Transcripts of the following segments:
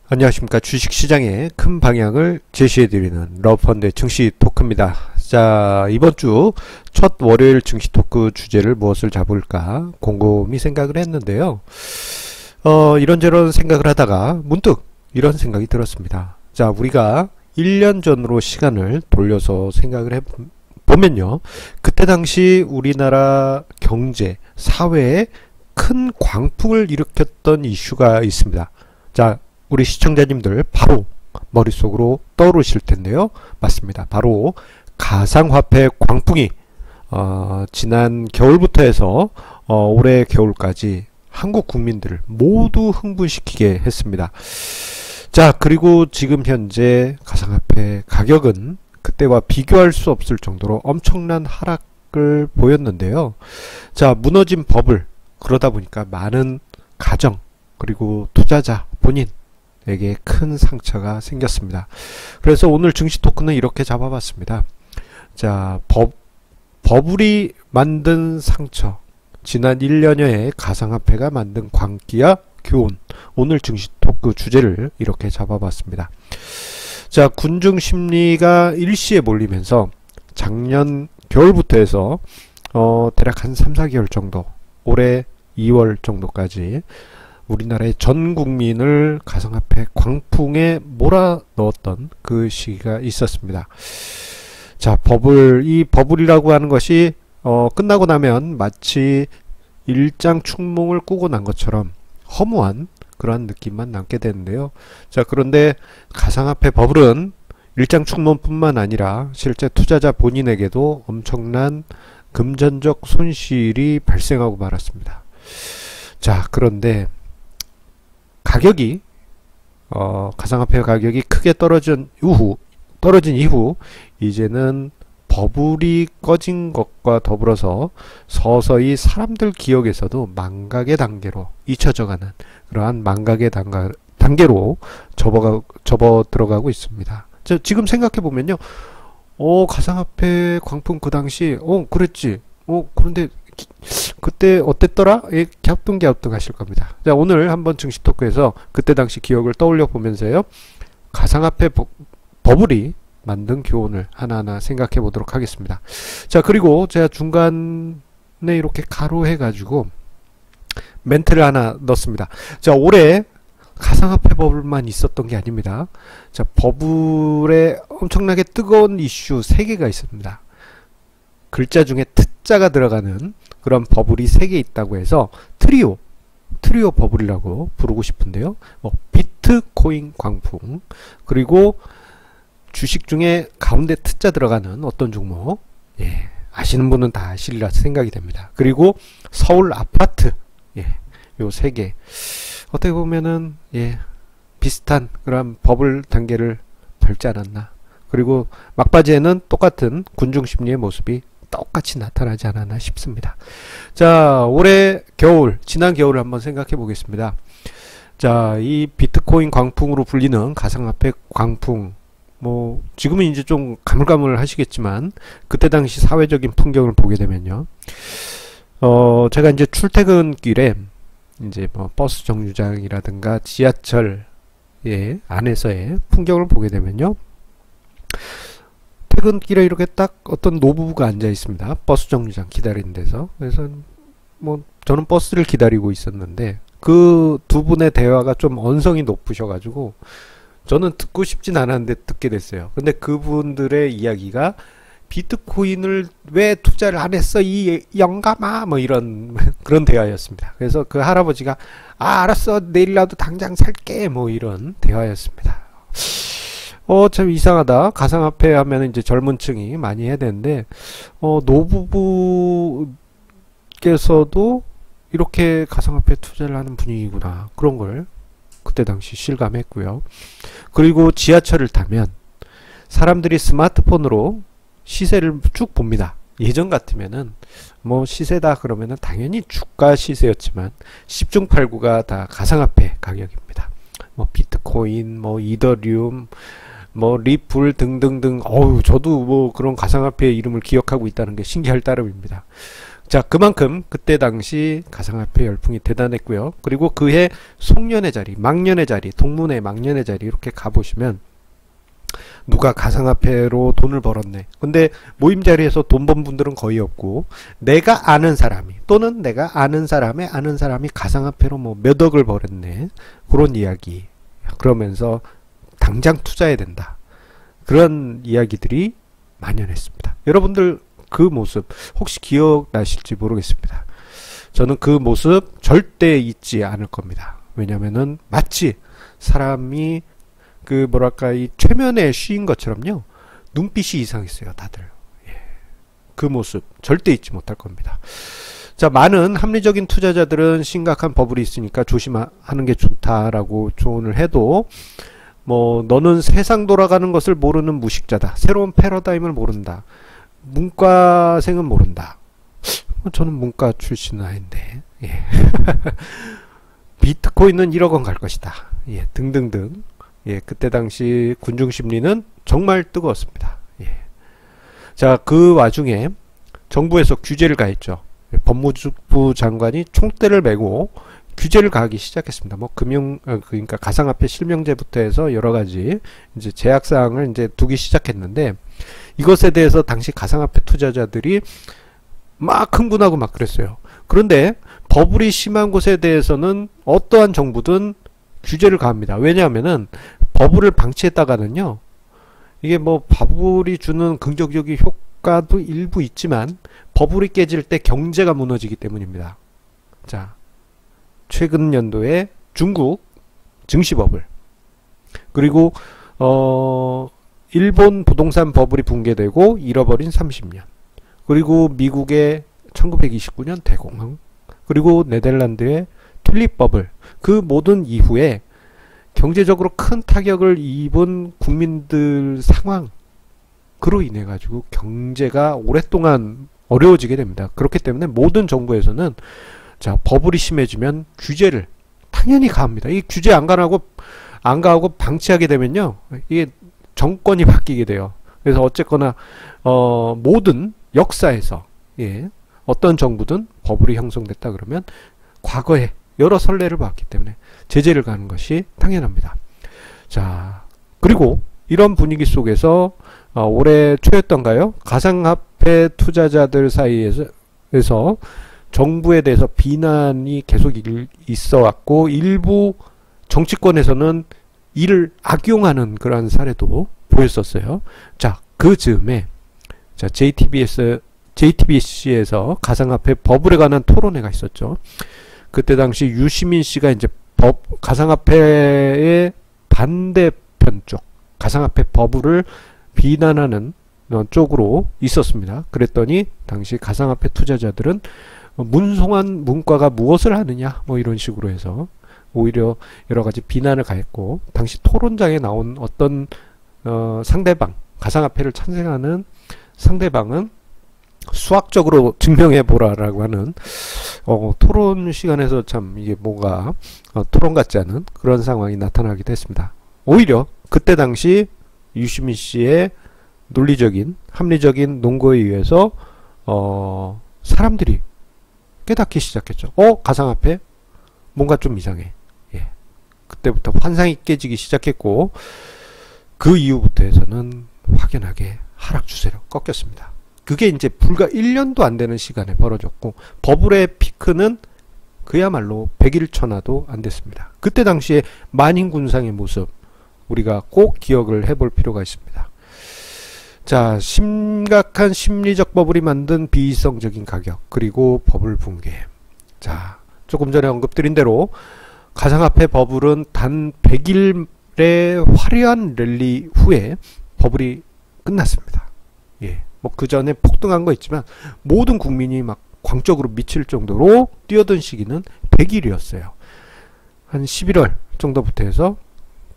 안녕하십니까. 주식시장의 큰 방향을 제시해드리는 러펀드의 증시 토크입니다. 자, 이번 주 첫 월요일 증시 토크 주제를 무엇을 잡을까 곰곰이 생각을 했는데요. 이런저런 생각을 하다가 문득 이런 생각이 들었습니다. 자, 우리가 1년 전으로 시간을 돌려서 생각을 해보면요. 그때 당시 우리나라 경제, 사회에 큰 광풍을 일으켰던 이슈가 있습니다. 자, 우리 시청자님들 바로 머릿속으로 떠오르실 텐데요. 맞습니다. 바로 가상화폐 광풍이 지난 겨울부터 해서 올해 겨울까지 한국 국민들을 모두 흥분시키게 했습니다. 자, 그리고 지금 현재 가상화폐 가격은 그때와 비교할 수 없을 정도로 엄청난 하락을 보였는데요. 자, 무너진 버블, 그러다 보니까 많은 가정 그리고 투자자 본인 에게 큰 상처가 생겼습니다. 그래서 오늘 증시 토크는 이렇게 잡아봤습니다. 자, 버블이 만든 상처, 지난 1년여의 가상화폐가 만든 광기와 교훈, 오늘 증시 토크 주제를 이렇게 잡아봤습니다. 자, 군중 심리가 일시에 몰리면서 작년 겨울부터 해서 대략 한 3-4개월 정도, 올해 2월 정도까지 우리나라의 전 국민을 가상화폐 광풍에 몰아넣었던 그 시기가 있었습니다. 자, 이 버블이라고 하는 것이 끝나고 나면 마치 일장 축몽을 꾸고 난 것처럼 허무한 그러한 느낌만 남게 되는데요. 자, 그런데 가상화폐 버블은 일장 축몽뿐만 아니라 실제 투자자 본인에게도 엄청난 금전적 손실이 발생하고 말았습니다. 자, 그런데 가격이 가상화폐 가격이 크게 떨어진 이후 이제는 버블이 꺼진 것과 더불어서 서서히 사람들 기억에서도 망각의 단계로 잊혀져가는 그러한 망각의 단계로 접어 들어가고 있습니다. 지금 생각해 보면요, 가상화폐 광풍 그 당시 그랬지, 그런데 그때 어땠더라? 갸우뚱갸우뚱 하실 겁니다. 자, 오늘 한번 증시 토크에서 그때 당시 기억을 떠올려 보면서요, 가상화폐 버블이 만든 교훈을 하나하나 생각해 보도록 하겠습니다. 자, 그리고 제가 중간에 이렇게 가로해 가지고 멘트를 하나 넣습니다. 자, 올해 가상화폐 버블만 있었던 게 아닙니다. 자, 버블에 엄청나게 뜨거운 이슈 3개가 있습니다. 글자 중에 트자가 들어가는 그런 버블이 3개 있다고 해서 트리오 버블이라고 부르고 싶은데요. 비트코인 광풍, 그리고 주식 중에 가운데 트자 들어가는 어떤 종목, 아시는 분은 다 아시리라 생각이 됩니다. 그리고 서울 아파트, 요 3개 어떻게 보면은 비슷한 그런 버블 단계를 밟지 않았나. 그리고 막바지에는 똑같은 군중심리의 모습이 똑같이 나타나지 않았나 싶습니다. 자, 올해 겨울, 지난 겨울을 한번 생각해 보겠습니다. 자, 이 비트코인 광풍으로 불리는 가상화폐 광풍, 지금은 이제 좀 가물가물 하시겠지만 그때 당시 사회적인 풍경을 보게 되면요, 제가 이제 출퇴근길에 이제 버스 정류장이라든가 지하철 안에서의 풍경을 보게 되면요, 퇴근길에 이렇게 딱 어떤 노부부가 앉아 있습니다. 버스 정류장 기다리는 데서. 그래서 저는 버스를 기다리고 있었는데 그 두 분의 대화가 좀 언성이 높으셔가지고 저는 듣고 싶진 않았는데 듣게 됐어요. 근데 그분들의 이야기가 비트코인을 왜 투자를 안 했어 이 영감아, 이런 그런 대화였습니다. 그래서 그 할아버지가 알았어, 내일이라도 당장 살게, 이런 대화였습니다. 참 이상하다. 가상화폐 하면 이제 젊은 층이 많이 해야 되는데 노부부께서도 이렇게 가상화폐 투자를 하는 분위기구나, 그런 걸 그때 당시 실감했고요. 그리고 지하철을 타면 사람들이 스마트폰으로 시세를 쭉 봅니다. 예전 같으면은 시세다 그러면은 당연히 주가 시세였지만 10중 8구가 다 가상화폐 가격입니다. 비트코인, 이더리움, 리플 등등등. 저도 그런 가상화폐의 이름을 기억하고 있다는 게 신기할 따름입니다. 자, 그만큼 그때 당시 가상화폐 열풍이 대단했고요. 그리고 그해 송년회 자리, 망년회 자리, 동문회 망년회 자리 이렇게 가보시면 누가 가상화폐로 돈을 벌었네. 근데 모임 자리에서 돈 번 분들은 거의 없고, 내가 아는 사람이 또는 내가 아는 사람의 아는 사람이 가상화폐로 뭐 몇 억을 벌었네. 그런 이야기. 그러면서 당장 투자해야 된다. 그런 이야기들이 만연했습니다. 여러분들 그 모습 혹시 기억나실지 모르겠습니다. 저는 그 모습 절대 잊지 않을 겁니다. 왜냐면은 마치 사람이 그 뭐랄까 이 최면에 쉬인 것처럼요. 눈빛이 이상했어요. 다들. 예. 그 모습 절대 잊지 못할 겁니다. 자, 많은 합리적인 투자자들은 심각한 버블이 있으니까 조심하는 게 좋다라고 조언을 해도 뭐 너는 세상 돌아가는 것을 모르는 무식자다. 새로운 패러다임을 모른다. 문과생은 모른다. 저는 문과 출신은 아닌데. 예. 비트코인은 1억 원 갈 것이다. 예, 등등등. 예, 그때 당시 군중 심리는 정말 뜨거웠습니다. 예. 자, 그 와중에 정부에서 규제를 가했죠. 법무부 장관이 총대를 메고 규제를 가하기 시작했습니다. 뭐 그러니까 가상화폐 실명제부터 해서 여러 가지 이제 제약 사항을 이제 두기 시작했는데, 이것에 대해서 당시 가상화폐 투자자들이 막 흥분하고 막 그랬어요. 그런데 버블이 심한 곳에 대해서는 어떠한 정부든 규제를 가합니다. 왜냐하면은 버블을 방치했다가는요, 이게 뭐 버블이 주는 긍정적인 효과도 일부 있지만 버블이 깨질 때 경제가 무너지기 때문입니다. 자, 최근 연도에 중국 증시 버블, 그리고 일본 부동산 버블이 붕괴되고 잃어버린 30년, 그리고 미국의 1929년 대공황, 그리고 네덜란드의 튤립 버블, 그 모든 이후에 경제적으로 큰 타격을 입은 국민들 상황, 그로 인해 가지고 경제가 오랫동안 어려워지게 됩니다. 그렇기 때문에 모든 정부에서는 자, 버블이 심해지면 규제를 당연히 가합니다. 이 규제 안 가하고 방치하게 되면요, 이게 정권이 바뀌게 돼요. 그래서 어쨌거나 모든 역사에서, 예, 어떤 정부든 버블이 형성됐다 그러면 과거에 여러 선례를 봤기 때문에 제재를 가는 것이 당연합니다. 자, 그리고 이런 분위기 속에서 올해 초였던가요? 가상화폐 투자자들 사이에서 정부에 대해서 비난이 계속 있어 왔고, 일부 정치권에서는 이를 악용하는 그런 사례도 보였었어요. 자, 그 즈음에 자, JTBC에서 가상화폐 버블에 관한 토론회가 있었죠. 그때 당시 유시민 씨가 이제 가상화폐의 반대편 쪽, 가상화폐 버블을 비난하는 쪽으로 있었습니다. 그랬더니 당시 가상화폐 투자자들은 문송한 문과가 무엇을 하느냐, 뭐 이런 식으로 해서 오히려 여러 가지 비난을 가했고, 당시 토론장에 나온 어떤 상대방, 가상화폐를 찬성하는 상대방은 수학적으로 증명해 보라라고 하는 토론 시간에서 참 이게 뭔가 토론 같지 않은 그런 상황이 나타나기도 했습니다. 오히려 그때 당시 유시민 씨의 논리적인 합리적인 논거에 의해서 사람들이 깨닫기 시작했죠. 가상화폐 뭔가 좀 이상해. 예. 그때부터 환상이 깨지기 시작했고, 그 이후부터 해서는 확연하게 하락 추세로 꺾였습니다. 그게 이제 불과 1년도 안 되는 시간에 벌어졌고, 버블의 피크는 그야말로 100일 천하도 안 됐습니다. 그때 당시에 만인군상의 모습, 우리가 꼭 기억을 해볼 필요가 있습니다. 자, 심각한 심리적 버블이 만든 비이성적인 가격, 그리고 버블 붕괴. 자, 조금 전에 언급드린 대로 가상화폐 버블은 단 100일의 화려한 랠리 후에 버블이 끝났습니다. 예. 뭐 그 전에 폭등한 거 있지만 모든 국민이 막 광적으로 미칠 정도로 뛰어든 시기는 100일이었어요. 한 11월 정도부터 해서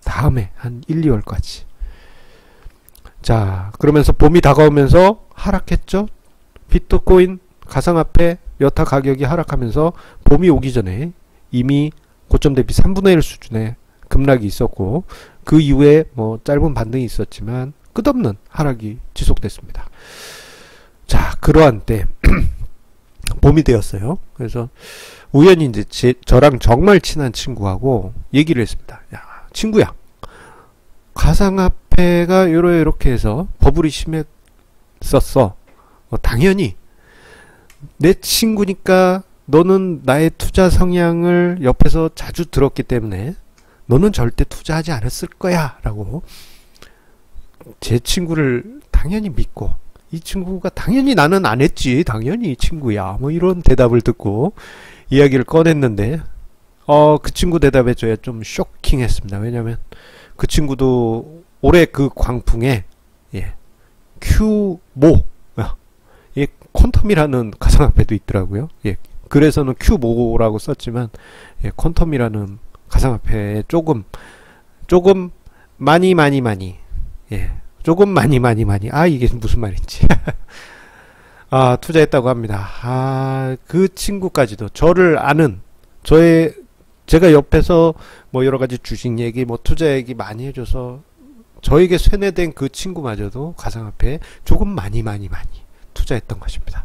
다음에 한 1, 2월까지. 자, 그러면서 봄이 다가오면서 하락했죠. 비트코인, 가상화폐, 여타 가격이 하락하면서 봄이 오기 전에 이미 고점 대비 3분의 1 수준의 급락이 있었고, 그 이후에 뭐 짧은 반등이 있었지만 끝없는 하락이 지속됐습니다. 자, 그러한 때 봄이 되었어요. 그래서 우연히 이제 저랑 정말 친한 친구하고 얘기를 했습니다. 야, 친구야, 가상화폐가 이렇게 해서 버블이 심했었어. 당연히 내 친구니까 너는 나의 투자 성향을 옆에서 자주 들었기 때문에 너는 절대 투자하지 않았을 거야 라고 제 친구를 당연히 믿고, 이 친구가 당연히 나는 안 했지, 당연히 친구야, 뭐 이런 대답을 듣고 이야기를 꺼냈는데 그 친구 대답에 저야 좀 쇼킹했습니다. 왜냐면 그 친구도 올해 그 광풍에 큐모, 퀀텀이라는 가상화폐도 있더라고요. 그래서는 큐모라고 썼지만 퀀텀이라는 가상화폐에 조금 많이 조금 많이 이게 무슨 말인지 투자했다고 합니다. 그 친구까지도 저를 아는, 제가 옆에서 뭐 여러가지 주식 얘기 뭐 투자 얘기 많이 해줘서 저에게 세뇌된 그 친구마저도 가상화폐에 조금 많이 투자했던 것입니다.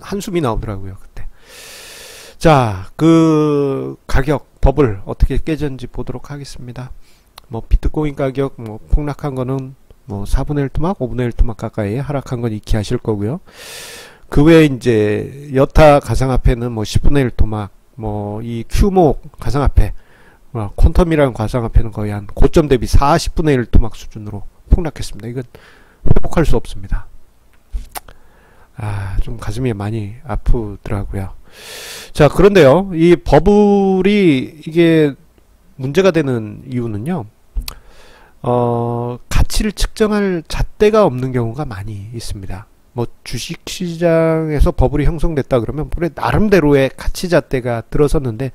한숨이 나오더라고요 그때. 자, 그 가격 버블 어떻게 깨졌는지 보도록 하겠습니다. 뭐 비트코인 가격 뭐 폭락한 거는 뭐 4분의 1 토막, 5분의 1 토막 가까이 하락한 건 익히 아실 거고요. 그 외에 이제 여타 가상화폐는 뭐 10분의 1 토막, 뭐 이 큐모 가상화폐, 퀀텀이라는 가상화폐는 거의 한 고점 대비 40분의 1 토막 수준으로 폭락했습니다. 이건 회복할 수 없습니다. 좀 가슴이 많이 아프더라고요. 자, 그런데요, 이 버블이 이게 문제가 되는 이유는요, 가치를 측정할 잣대가 없는 경우가 많이 있습니다. 뭐 주식시장에서 버블이 형성됐다 그러면 그래 나름대로의 가치 잣대가 들어섰는데,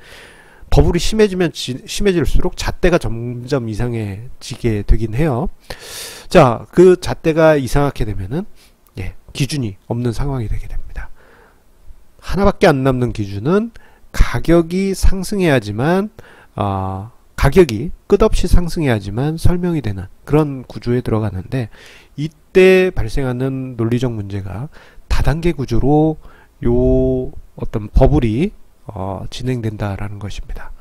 버블이 심해질수록 잣대가 점점 이상해지게 되긴 해요. 자, 그 잣대가 이상하게 되면은 기준이 없는 상황이 되게 됩니다. 하나밖에 안 남는 기준은 가격이 상승해야지만 가격이 끝없이 상승해야지만 설명이 되는 그런 구조에 들어가는데, 이때 발생하는 논리적 문제가 다단계 구조로 요 어떤 버블이 진행된다라는 것입니다.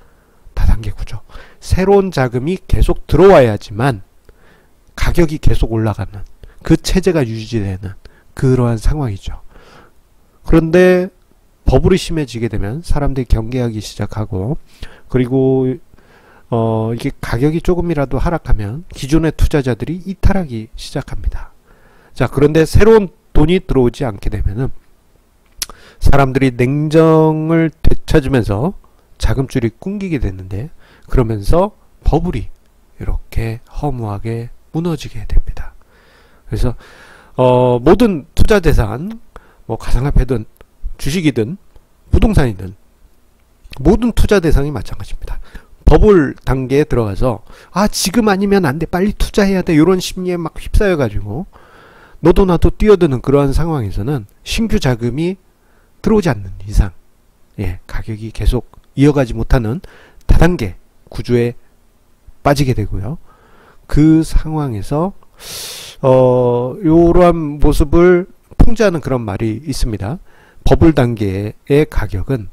다단계 구조. 새로운 자금이 계속 들어와야지만 가격이 계속 올라가는 그 체제가 유지되는 그러한 상황이죠. 그런데 버블이 심해지게 되면 사람들이 경계하기 시작하고, 그리고 이게 가격이 조금이라도 하락하면 기존의 투자자들이 이탈하기 시작합니다. 자, 그런데 새로운 돈이 들어오지 않게 되면은 사람들이 냉정을 되찾으면서 자금줄이 끊기게 되는데, 그러면서 버블이 이렇게 허무하게 무너지게 됩니다. 그래서 모든 투자 대상, 뭐 가상화폐든 주식이든 부동산이든 모든 투자 대상이 마찬가지입니다. 버블 단계에 들어가서 지금 아니면 안 돼, 빨리 투자해야 돼, 이런 심리에 막 휩싸여 가지고 너도 나도 뛰어드는 그러한 상황에서는 신규 자금이 들어오지 않는 이상 가격이 계속 이어가지 못하는 다단계 구조에 빠지게 되고요. 그 상황에서 이러한 모습을 풍자하는 그런 말이 있습니다. 버블 단계의 가격은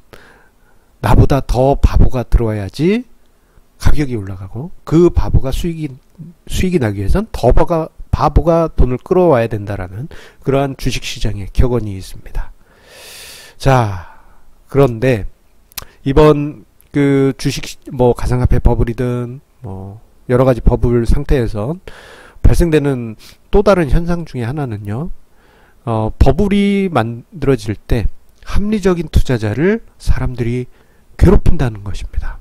나보다 더 바보가 들어와야지 가격이 올라가고, 그 바보가 수익이 나기 위해선 더 바보가 돈을 끌어와야 된다라는 그러한 주식시장의 격언이 있습니다. 자, 그런데 이번 그 주식 뭐 가상화폐 버블이든 뭐 여러가지 버블 상태에서 발생되는 또 다른 현상 중에 하나는요, 버블이 만들어질 때 합리적인 투자자를 사람들이 괴롭힌다는 것입니다.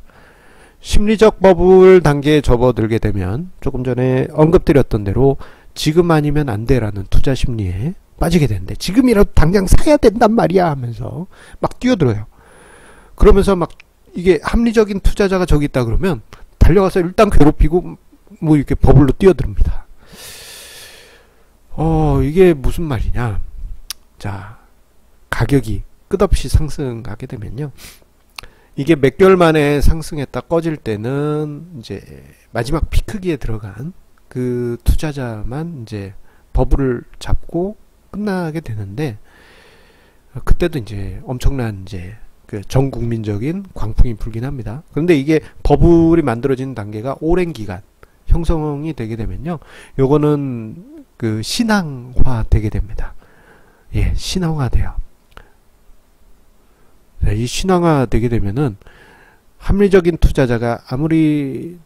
심리적 버블 단계에 접어들게 되면 조금 전에 언급드렸던 대로 지금 아니면 안 돼라는 투자 심리에 빠지게 되는데, 지금이라도 당장 사야 된단 말이야 하면서 막 뛰어들어요. 그러면서 막 이게 합리적인 투자자가 저기 있다 그러면 달려가서 일단 괴롭히고 뭐 이렇게 버블로 뛰어듭니다. 이게 무슨 말이냐. 자, 가격이 끝없이 상승하게 되면요, 이게 몇 개월 만에 상승했다 꺼질 때는 이제 마지막 피크기에 들어간 그 투자자만 이제 버블을 잡고 끝나게 되는데, 그때도 이제 엄청난 이제 그 전 국민적인 광풍이 불긴 합니다. 그런데 이게 버블이 만들어지는 단계가 오랜 기간 형성이 되게 되면요, 요거는 그 신앙화 되게 됩니다. 예, 신앙화 돼요. 이 신앙화 되게 되면은 합리적인 투자자가 아무리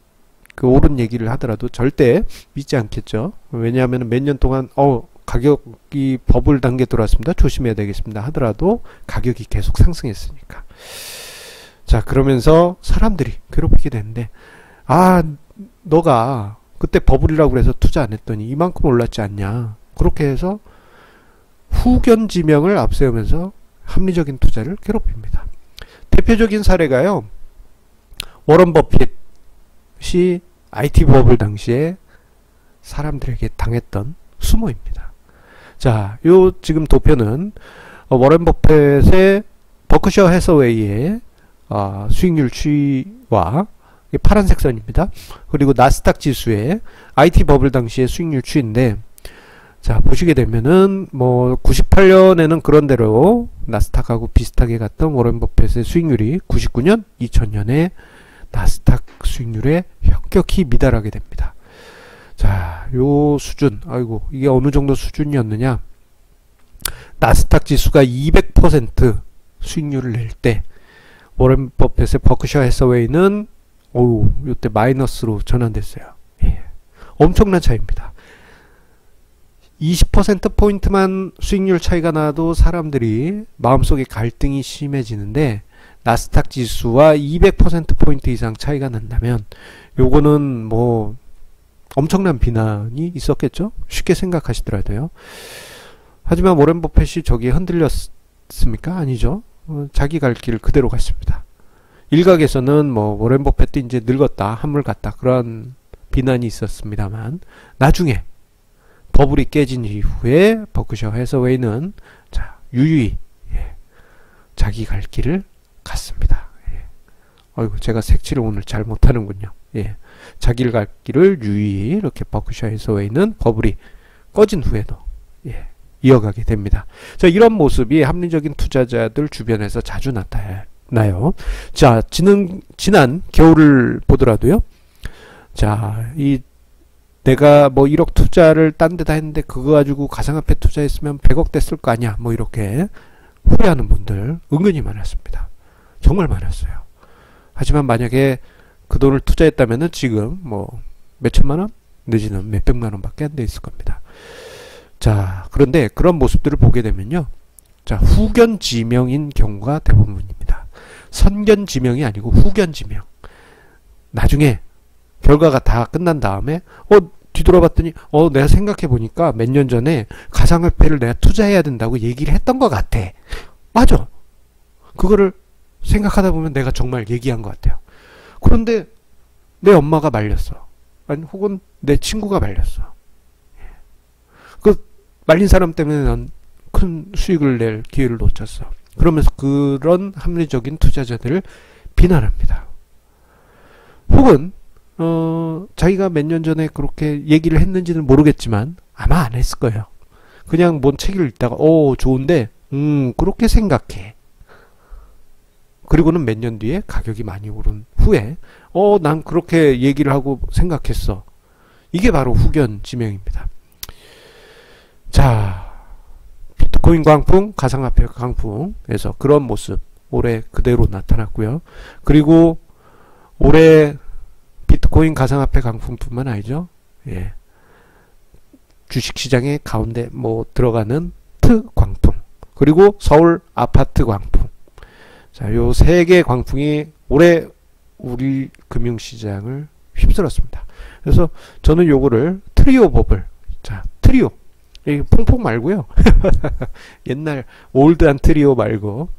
그 옳은 얘기를 하더라도 절대 믿지 않겠죠. 왜냐하면 몇 년 동안 가격이 버블 단계 들어왔습니다, 조심해야 되겠습니다 하더라도 가격이 계속 상승했으니까. 자, 그러면서 사람들이 괴롭히게 되는데, 너가 그때 버블이라고 그래서 투자 안 했더니 이만큼 올랐지 않냐, 그렇게 해서 후견지명을 앞세우면서 합리적인 투자를 괴롭힙니다. 대표적인 사례가요, 워런 버핏이 IT 버블 당시에 사람들에게 당했던 수모입니다. 자, 요 지금 도표는 워런 버핏의 버크셔 해서웨이의 수익률 추이와 파란색 선입니다. 그리고 나스닥 지수의 IT 버블 당시의 수익률 추이인데, 자, 보시게 되면은 뭐 98년에는 그런대로 나스닥하고 비슷하게 갔던 워런 버핏의 수익률이 99년, 2000년에 나스닥 수익률에 현격히 미달하게 됩니다. 자, 요 수준, 아이고, 이게 어느 정도 수준이었느냐. 나스닥 지수가 200% 수익률을 낼 때, 워런 버핏의 버크셔 해서웨이는, 요때 마이너스로 전환됐어요. 예. 엄청난 차이입니다. 20%포인트만 수익률 차이가 나도 사람들이 마음속에 갈등이 심해지는데, 나스닥 지수와 200%포인트 이상 차이가 난다면 요거는 뭐 엄청난 비난이 있었겠죠. 쉽게 생각하시더라도요. 하지만 워런 버핏이 저기에 흔들렸습니까? 아니죠. 자기 갈 길 그대로 갔습니다. 일각에서는 뭐 워런 버핏도 이제 늙었다, 한물 갔다, 그런 비난이 있었습니다만, 나중에 버블이 깨진 이후에 버크셔 해서웨이는 자, 유유히 자기 갈 길을 갔습니다. 아이고, 제가 색칠을 오늘 잘 못하는군요. 예. 자기 갈 길을 유유히 이렇게 버크셔 해서웨이는 버블이 꺼진 후에도 이어가게 됩니다. 자, 이런 모습이 합리적인 투자자들 주변에서 자주 나타나요. 자, 지난 겨울을 보더라도요. 자, 내가 뭐 1억 투자를 딴 데다 했는데 그거 가지고 가상화폐 투자했으면 100억 됐을 거 아니야, 뭐 이렇게 후회하는 분들 은근히 많았습니다. 정말 많았어요. 하지만 만약에 그 돈을 투자했다면은 지금 뭐 몇천만 원 내지는 몇백만 원밖에 안 돼 있을 겁니다. 자, 그런데 그런 모습들을 보게 되면요, 자, 후견지명인 경우가 대부분입니다. 선견지명이 아니고 후견지명. 나중에 결과가 다 끝난 다음에 뒤돌아봤더니 내가 생각해보니까 몇 년 전에 가상화폐를 내가 투자해야 된다고 얘기를 했던 것 같아. 맞아. 그거를 생각하다 보면 내가 정말 얘기한 것 같아요. 그런데 내 엄마가 말렸어. 아니, 혹은 내 친구가 말렸어. 그 말린 사람 때문에 난 큰 수익을 낼 기회를 놓쳤어. 그러면서 그런 합리적인 투자자들을 비난합니다. 혹은 자기가 몇 년 전에 그렇게 얘기를 했는지는 모르겠지만 아마 안 했을 거예요. 그냥 뭔 책을 읽다가 좋은데 그렇게 생각해. 그리고는 몇 년 뒤에 가격이 많이 오른 후에 난 그렇게 얘기를 하고 생각했어. 이게 바로 후견지명입니다. 자, 비트코인 광풍, 가상화폐 광풍에서 그런 모습 올해 그대로 나타났고요. 그리고 올해 비트코인 가상화폐 광풍뿐만 아니죠. 예. 주식시장의 가운데 뭐 들어가는 트 광풍, 그리고 서울 아파트 광풍. 자, 요 세 개 광풍이 올해 우리 금융시장을 휩쓸었습니다. 그래서 저는 요거를 트리오 버블. 자, 트리오. 이 퐁퐁 말고요. 옛날 올드한 트리오 말고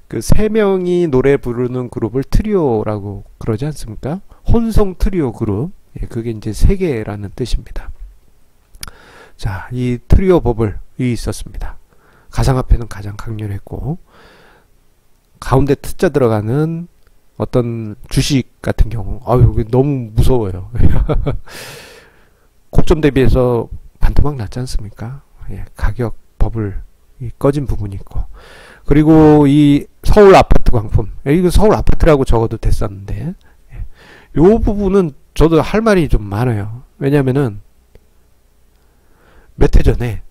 그 세 명이 노래 부르는 그룹을 트리오라고 그러지 않습니까? 혼성 트리오 그룹. 그게 이제 세 개라는 뜻입니다. 자, 이 트리오 버블이 있었습니다. 가상화폐는 가장 강렬했고, 가운데 트자 들어가는 어떤 주식 같은 경우, 너무 무서워요. 고점 대비해서 반토막 났지 않습니까? 가격 버블 이 꺼진 부분이 있고, 그리고 이 서울 아파트 광품, 이거 서울 아파트라고 적어도 됐었는데, 요 부분은 저도 할 말이 좀 많아요. 왜냐면은 몇 해 전에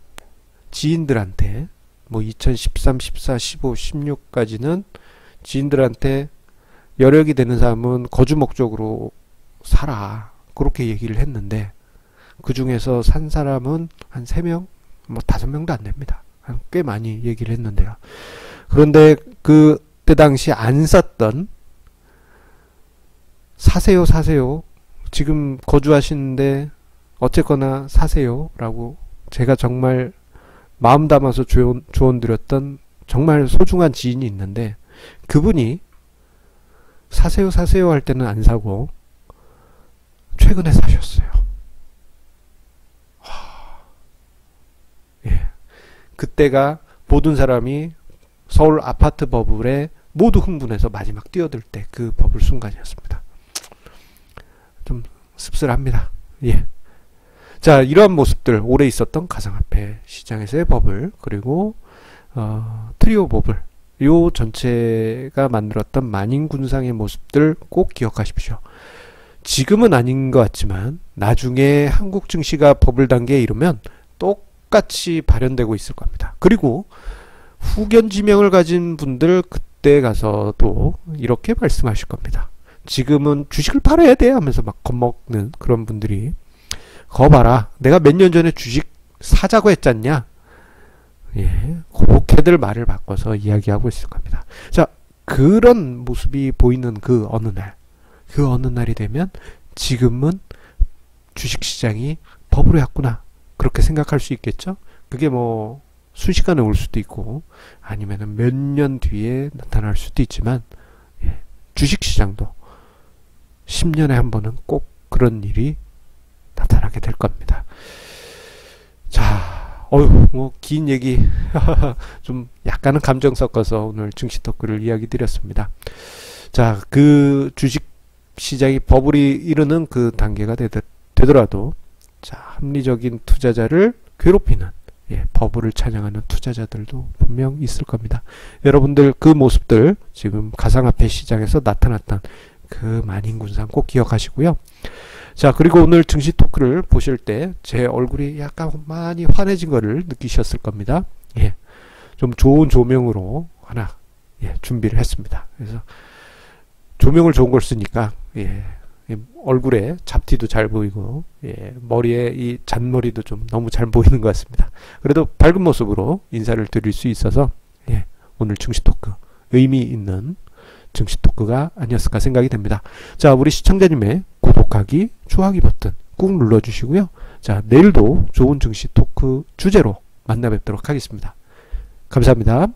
지인들한테 뭐 2013, 14, 15, 16까지는 지인들한테 여력이 되는 사람은 거주 목적으로 살아, 그렇게 얘기를 했는데, 그 중에서 산 사람은 한 3명, 뭐 5명도 안 됩니다. 꽤 많이 얘기를 했는데요. 그런데 그때 당시 안 샀던, 사세요 사세요, 지금 거주하시는데 어쨌거나 사세요 라고 제가 정말 마음 담아서 조언 드렸던 정말 소중한 지인이 있는데, 그분이 사세요 사세요 할 때는 안 사고 최근에 사셨어요. 예. 그때가 모든 사람이 서울 아파트 버블에 모두 흥분해서 마지막 뛰어들 때 그 버블 순간이었습니다. 좀 씁쓸합니다. 예. 자, 이러한 모습들, 올해 있었던 가상화폐 시장에서의 버블, 그리고 트리오 버블, 요 전체가 만들었던 만인군상의 모습들 꼭 기억하십시오. 지금은 아닌 것 같지만 나중에 한국 증시가 버블 단계에 이르면 똑같이 발현되고 있을 겁니다. 그리고 후견 지명을 가진 분들 그때 가서도 이렇게 말씀하실 겁니다. 지금은 주식을 팔아야 돼 하면서 막 겁먹는 그런 분들이, 거 봐라, 내가 몇 년 전에 주식 사자고 했잖냐. 예, 그렇게들 말을 바꿔서 이야기하고 있을 겁니다. 자, 그런 모습이 보이는 그 어느 날이 되면 지금은 주식시장이 버블에 왔구나, 그렇게 생각할 수 있겠죠. 그게 뭐 순식간에 올 수도 있고 아니면 몇 년 뒤에 나타날 수도 있지만, 예, 주식시장도 10년에 한 번은 꼭 그런 일이 나타나게 될 겁니다. 자, 뭐 긴 얘기 좀 약간은 감정 섞어서 오늘 증시 토크를 이야기 드렸습니다. 자, 그 주식 시장이 버블이 이르는 그 단계가 되더라도, 자, 합리적인 투자자를 괴롭히는, 예, 버블을 찬양하는 투자자들도 분명 있을 겁니다. 여러분들 그 모습들, 지금 가상화폐 시장에서 나타났던 그 만인군상 꼭 기억하시고요. 자, 그리고 오늘 증시 토크를 보실 때 제 얼굴이 약간 많이 환해진 거를 느끼셨을 겁니다. 예, 좀 좋은 조명으로 하나, 예, 준비를 했습니다. 그래서 조명을 좋은 걸 쓰니까, 예, 얼굴에 잡티도 잘 보이고, 예, 머리에 이 잔머리도 좀 너무 잘 보이는 것 같습니다. 그래도 밝은 모습으로 인사를 드릴 수 있어서, 예, 오늘 증시 토크 의미 있는 증시 토크가 아니었을까 생각이 됩니다. 자, 우리 시청자님의 구독하기, 좋아하기 버튼 꾹 눌러주시고요. 자, 내일도 좋은 증시 토크 주제로 만나 뵙도록 하겠습니다. 감사합니다.